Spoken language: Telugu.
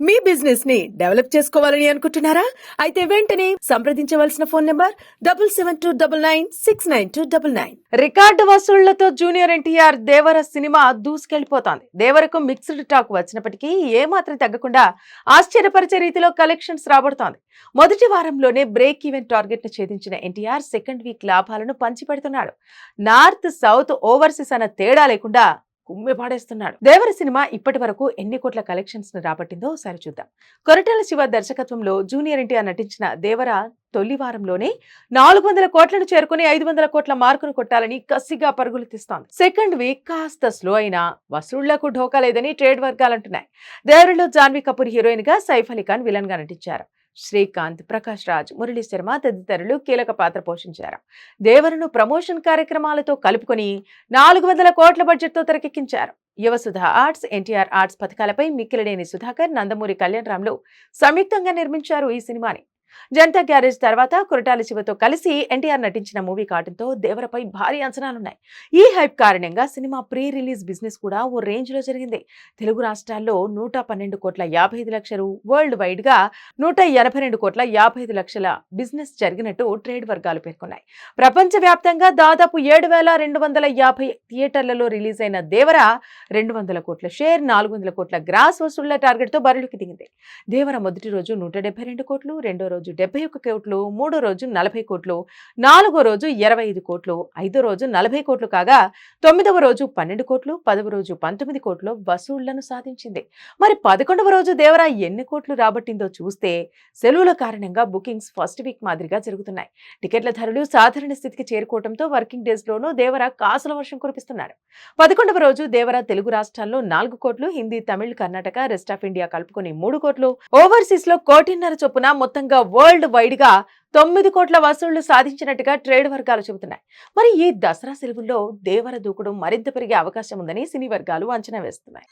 మీ బిజినెస్ ని డెవలప్ చేసుకోవాలని అనుకుంటున్నారా? అయితే వెంటనే సంప్రదించవలసిన ఫోన్ నంబర్ 7729969299. రికార్డు వసూళ్లతో జూనియర్ ఎన్టీఆర్ దేవర సినిమా దూసుకెళ్లిపోతోంది. దేవరకు మిక్స్డ్ టాక్ వచ్చినప్పటికీ ఏమాత్రం తగ్గకుండా ఆశ్చర్యపరిచే రీతిలో కలెక్షన్స్ రాబడుతోంది. మొదటి వారంలోనే బ్రేక్ ఈవెన్ టార్గెట్ ను ఛేదించిన ఎన్టీఆర్ సెకండ్ వీక్ లాభాలను పంచిపెడుతున్నాడు. నార్త్ సౌత్ ఓవర్సీస్ అన్న తేడా లేకుండా కుమ్మి పాడేస్తున్నాడు. దేవర సినిమా ఇప్పటి వరకు ఎన్ని కోట్ల కలెక్షన్స్ ను రాబట్టిందో ఒకసారి చూద్దాం. కొరటాల శివ దర్శకత్వంలో జూనియర్ ఎన్టీఆర్ నటించిన దేవర తొలి వారంలోనే 400 కోట్లను చేరుకుని 500 కోట్ల మార్కును కొట్టాలని కసిగా పరుగులు తీస్తోంది. సెకండ్ వీక్ కాస్త స్లో అయినా వసూళ్లకు ఢోకా లేదని ట్రేడ్ వర్గాలంటున్నాయి. దేవరలో జాన్వీ కపూర్ హీరోయిన్ గా, సైఫ్ అలీ ఖాన్ విలన్ గా నటించారు. శ్రీకాంత్, ప్రకాష్ రాజ్, మురళీ శర్మ తదితరులు కీలక పాత్ర పోషించారు. దేవరను ప్రమోషన్ కార్యక్రమాలతో కలుపుకొని 400 కోట్ల బడ్జెట్ తో తెరకెక్కించారు. యువసుధ ఆర్ట్స్, ఎన్టీఆర్ ఆర్ట్స్ పథకాలపై మిక్కిలినేని సుధాకర్, నందమూరి కళ్యాణరామ్లు సంయుక్తంగా నిర్మించారు ఈ సినిమాని. జనతా గ్యారేజ్ తర్వాత కొరటాల శివతో కలిసి ఎన్టీఆర్ నటించిన మూవీ కావడంతో దేవరపై భారీ అంచనాలున్నాయి. ఈ హైప్ కారణంగా సినిమా ప్రీ రిలీజ్ బిజినెస్ కూడా ఓ రేంజ్ లో జరిగింది. తెలుగు రాష్ట్రాల్లో 112 కోట్ల 55 లక్షలు, వరల్డ్ వైడ్ గా 182 కోట్ల 55 లక్షల బిజినెస్ జరిగినట్టు ట్రేడ్ వర్గాలు పేర్కొన్నాయి. ప్రపంచ వ్యాప్తంగా దాదాపు 7,250 థియేటర్లలో రిలీజ్ అయిన దేవర 200 కోట్ల షేర్, 400 కోట్ల గ్రాస్ వసూళ్ల టార్గెట్ తో బరిలోకి దిగింది. దేవర మొదటి రోజు 172 కోట్లు, రెండో రోజు 71 కోట్లు, మూడో రోజు 40 కోట్లు, నాలుగో రోజు 25 కోట్లు, ఐదో రోజు 40 కోట్లు కాగా 9వ రోజు 12 కోట్లు, 10వ రోజు 19 కోట్లు వసూళ్లను సాధించింది. మరి 11వ రోజు దేవర ఎన్ని కోట్లు రాబట్టిందో చూస్తే సెలవుల కారణంగా బుకింగ్స్ ఫస్ట్ వీక్ మాదిరిగా జరుగుతున్నాయి. టికెట్ల ధరలు సాధారణ స్థితికి చేరుకోవడంతో వర్కింగ్ డేస్ లోనూ దేవర కాసుల వర్షం కురిపిస్తున్నాడు. 11వ రోజు దేవర తెలుగు రాష్ట్రాల్లో 4 కోట్లు, Hindi, Tamil, Karnataka, rest of India కలుపుకొని 3 కోట్లు, ఓవర్సీస్ లో 1.5 కోటి చొప్పున మొత్తంగా వరల్డ్ వైడ్ గా 9 కోట్ల వసూళ్లు సాధించినట్టుగా ట్రేడ్ వర్గాలు చెబుతున్నాయి. మరి ఈ దసరా సెలవుల్లో దేవర దూకుడు మరింత పెరిగే అవకాశం ఉందని సినీ వర్గాలు అంచనా వేస్తున్నాయి.